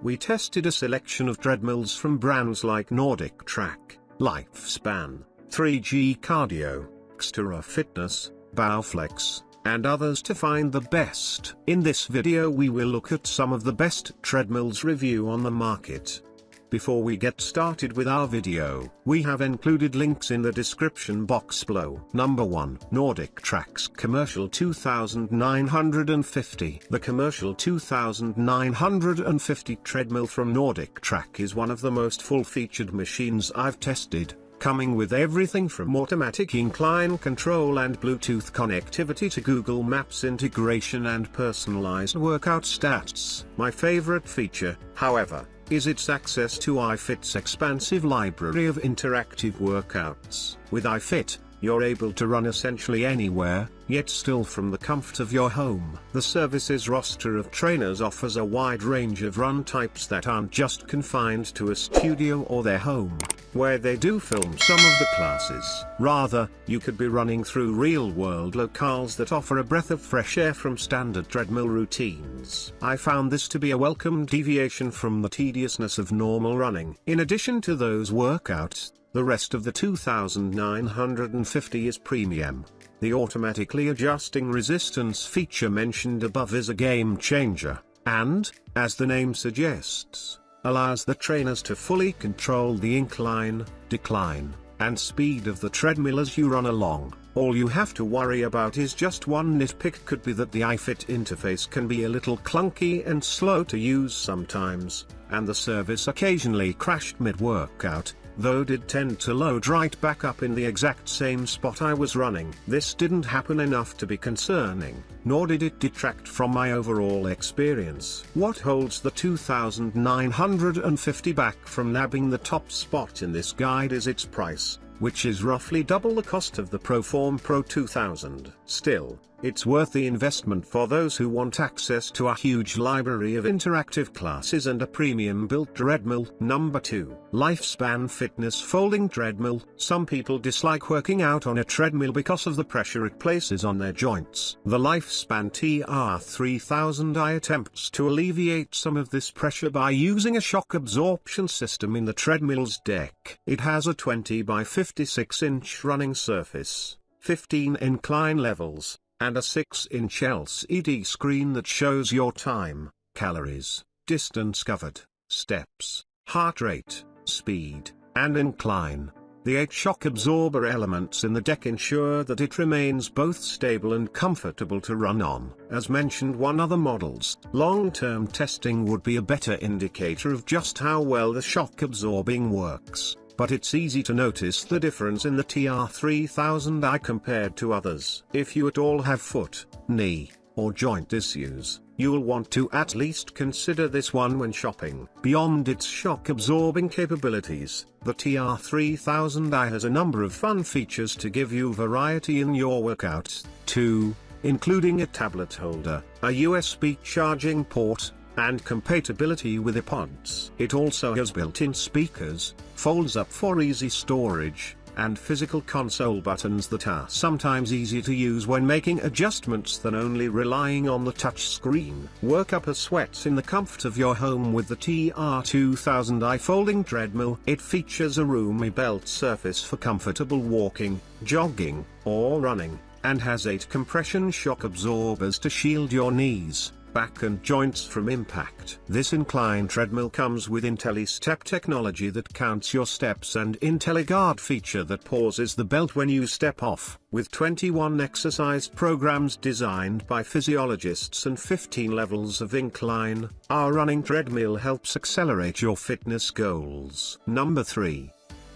we tested a selection of treadmills from brands like NordicTrack, Lifespan, 3G Cardio, XTERRA Fitness, Bowflex, and others to find the best. In this video we will look at some of the best treadmills review on the market. Before we get started with our video, we have included links in the description box below. Number 1. NordicTrack's Commercial 2950. The Commercial 2950 treadmill from NordicTrack is one of the most full-featured machines I've tested, coming with everything from automatic incline control and Bluetooth connectivity to Google Maps integration and personalized workout stats. My favorite feature, however, is its access to iFit's expansive library of interactive workouts. With iFit, you're able to run essentially anywhere, yet still from the comfort of your home. The service's roster of trainers offers a wide range of run types that aren't just confined to a studio or their home, where they do film some of the classes. Rather, you could be running through real-world locales that offer a breath of fresh air from standard treadmill routines. I found this to be a welcome deviation from the tediousness of normal running. In addition to those workouts, the rest of the 2950 is premium. The automatically adjusting resistance feature mentioned above is a game changer, and, as the name suggests, allows the trainers to fully control the incline, decline, and speed of the treadmill as you run along. All you have to worry about is just one nitpick could be that the iFit interface can be a little clunky and slow to use sometimes, and the service occasionally crashed mid-workout, though did tend to load right back up in the exact same spot I was running. This didn't happen enough to be concerning, nor did it detract from my overall experience. What holds the 2950 back from nabbing the top spot in this guide is its price, which is roughly double the cost of the Proform Pro 2000. Still, it's worth the investment for those who want access to a huge library of interactive classes and a premium-built treadmill. Number 2. Lifespan Fitness Folding Treadmill. Some people dislike working out on a treadmill because of the pressure it places on their joints. The Lifespan TR3000i attempts to alleviate some of this pressure by using a shock absorption system in the treadmill's deck. It has a 20 by 56-inch running surface, 15 incline levels, and a 6-inch LCD screen that shows your time, calories, distance covered, steps, heart rate, speed, and incline. The 8 shock absorber elements in the deck ensure that it remains both stable and comfortable to run on. As mentioned one other models, long-term testing would be a better indicator of just how well the shock absorbing works, but it's easy to notice the difference in the TR3000i compared to others. If you at all have foot, knee, or joint issues, you'll want to at least consider this one when shopping. Beyond its shock-absorbing capabilities, the TR3000i has a number of fun features to give you variety in your workouts, too, including a tablet holder, a USB charging port, and compatibility with iPods. It also has built-in speakers, folds up for easy storage, and physical console buttons that are sometimes easier to use when making adjustments than only relying on the touch screen. Work up a sweat in the comfort of your home with the TR2000i folding treadmill. It features a roomy belt surface for comfortable walking, jogging, or running, and has 8 compression shock absorbers to shield your knees, back and joints from impact. This incline treadmill comes with IntelliStep technology that counts your steps and IntelliGuard feature that pauses the belt when you step off. With 21 exercise programs designed by physiologists and 15 levels of incline, our running treadmill helps accelerate your fitness goals. Number 3.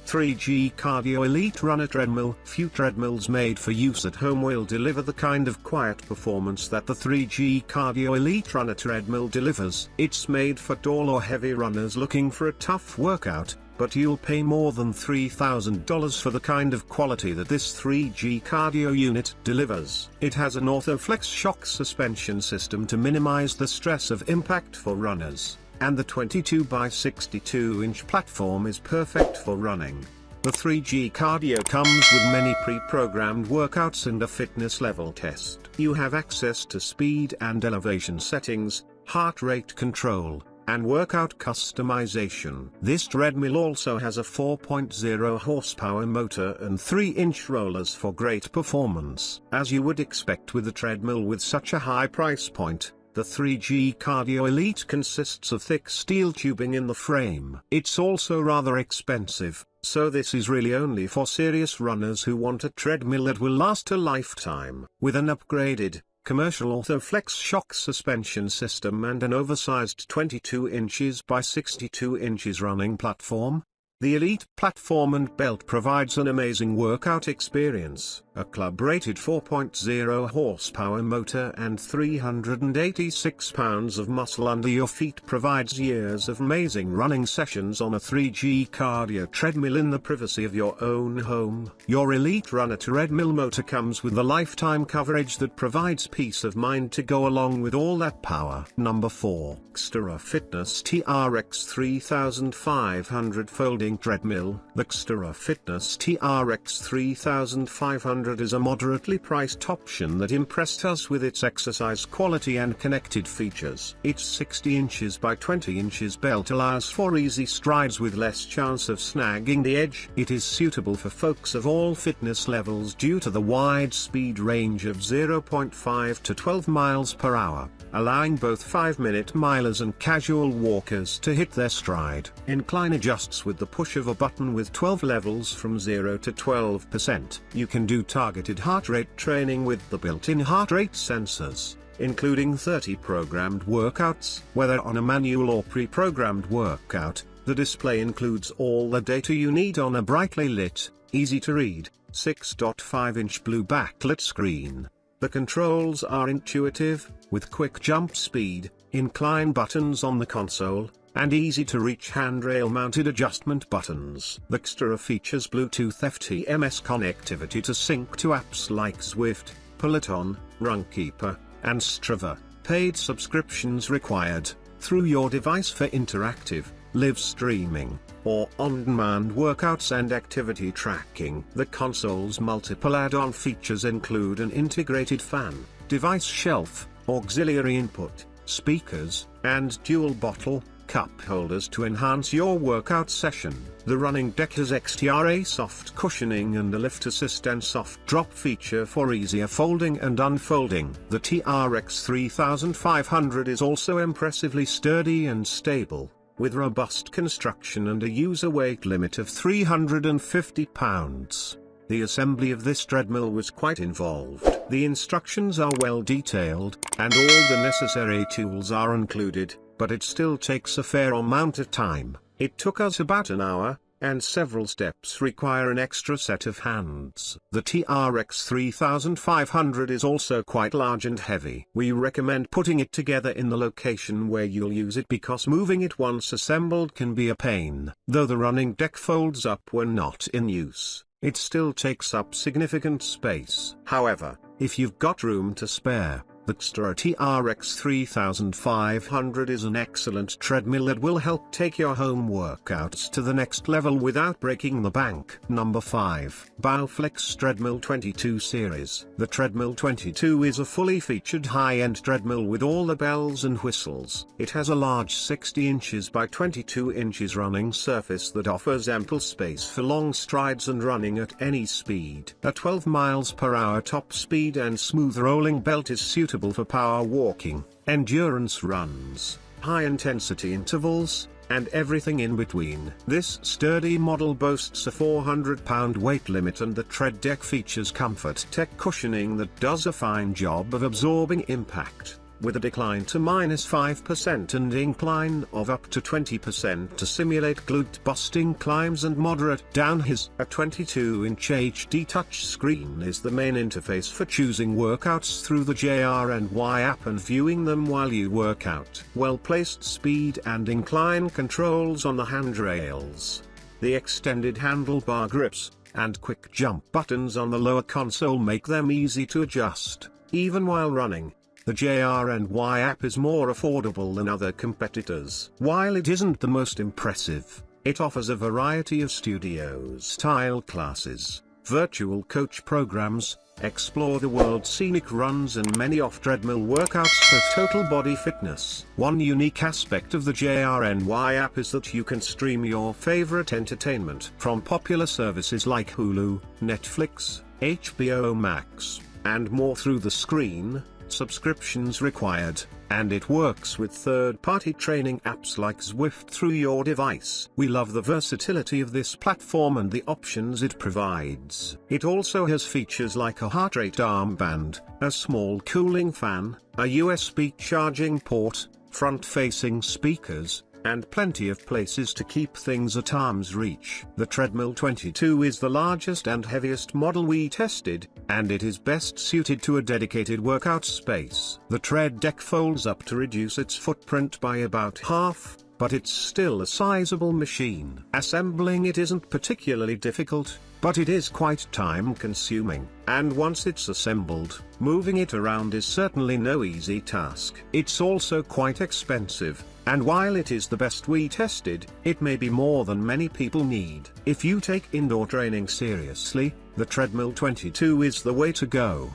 3G Cardio Elite Runner Treadmill. Few treadmills made for use at home will deliver the kind of quiet performance that the 3G Cardio Elite Runner Treadmill delivers. It's made for tall or heavy runners looking for a tough workout, but you'll pay more than $3,000 for the kind of quality that this 3G Cardio unit delivers. It has an Orthoflex shock suspension system to minimize the stress of impact for runners, and the 22 by 62-inch platform is perfect for running. The 3G Cardio comes with many pre-programmed workouts and a fitness level test. You have access to speed and elevation settings, heart rate control, and workout customization. This treadmill also has a 4.0 horsepower motor and 3-inch rollers for great performance. As you would expect with a treadmill with such a high price point, the 3G Cardio Elite consists of thick steel tubing in the frame. It's also rather expensive, so this is really only for serious runners who want a treadmill that will last a lifetime. With an upgraded, commercial Bowflex shock suspension system and an oversized 22 inches by 62 inches running platform, the Elite platform and belt provides an amazing workout experience. A club-rated 4.0 horsepower motor and 386 pounds of muscle under your feet provides years of amazing running sessions on a 3G cardio treadmill in the privacy of your own home. Your Elite Runner treadmill motor comes with the lifetime coverage that provides peace of mind to go along with all that power. Number 4. XTERRA Fitness TRX 3500 Folding Treadmill. The XTERRA Fitness TRX 3500 is a moderately priced option that impressed us with its exercise quality and connected features. Its 60 inches by 20 inches belt allows for easy strides with less chance of snagging the edge. It is suitable for folks of all fitness levels due to the wide speed range of 0.5 to 12 miles per hour, allowing both 5-minute milers and casual walkers to hit their stride. Incline adjusts with the push of a button with 12 levels from 0 to 12%. You can do targeted heart rate training with the built-in heart rate sensors, including 30 programmed workouts. Whether on a manual or pre-programmed workout, the display includes all the data you need on a brightly lit, easy-to-read, 6.5-inch blue backlit screen. The controls are intuitive, with quick jump speed, incline buttons on the console, and easy-to-reach handrail-mounted adjustment buttons. The XTERRA features Bluetooth FTMS connectivity to sync to apps like Zwift, Peloton, Runkeeper, and Strava. Paid subscriptions required, through your device for interactive, live streaming, or on-demand workouts and activity tracking. The console's multiple add-on features include an integrated fan, device shelf, auxiliary input, speakers, and dual bottle cup holders to enhance your workout session. The running deck has XTERRA soft cushioning and a lift assist and soft drop feature for easier folding and unfolding. The TRX 3500 is also impressively sturdy and stable, with robust construction and a user weight limit of 350 pounds. The assembly of this treadmill was quite involved. The instructions are well detailed, and all the necessary tools are included, but it still takes a fair amount of time. It took us about an hour, and several steps require an extra set of hands. The TRX 3500 is also quite large and heavy. We recommend putting it together in the location where you'll use it because moving it once assembled can be a pain. Though the running deck folds up when not in use, it still takes up significant space. However, if you've got room to spare, the XTERRA TRX 3500 is an excellent treadmill that will help take your home workouts to the next level without breaking the bank. Number 5. Bowflex Treadmill 22 Series. The Treadmill 22 is a fully featured high-end treadmill with all the bells and whistles. It has a large 60 inches by 22 inches running surface that offers ample space for long strides and running at any speed. A 12 miles per hour top speed and smooth rolling belt is suitable for power walking, endurance runs, high-intensity intervals, and everything in between. This sturdy model boasts a 400-pound weight limit, and the tread deck features Comfort Tech cushioning that does a fine job of absorbing impact, with a decline to -5% and incline of up to 20% to simulate glute-busting climbs and moderate downhills. A 22-inch HD touchscreen is the main interface for choosing workouts through the JR&Y app and viewing them while you work out. Well-placed speed and incline controls on the handrails, the extended handlebar grips, and quick jump buttons on the lower console make them easy to adjust, even while running. The JR&Y app is more affordable than other competitors. While it isn't the most impressive, it offers a variety of studio-style classes, virtual coach programs, Explore the world's scenic runs and many off-treadmill workouts for total body fitness. One unique aspect of the JRNY app is that you can stream your favorite entertainment from popular services like Hulu, Netflix, HBO Max, and more through the screen. Subscriptions required, and it works with third-party training apps like Zwift through your device. We love the versatility of this platform and the options it provides. It also has features like a heart rate armband, a small cooling fan, a USB charging port, front-facing speakers, and plenty of places to keep things at arm's reach. The Treadmill 22 is the largest and heaviest model we tested, and it is best suited to a dedicated workout space. The tread deck folds up to reduce its footprint by about half, but it's still a sizable machine. Assembling it isn't particularly difficult, but it is quite time-consuming, and once it's assembled, moving it around is certainly no easy task. It's also quite expensive, and while it is the best we tested, it may be more than many people need. If you take indoor training seriously, the Treadmill 22 is the way to go.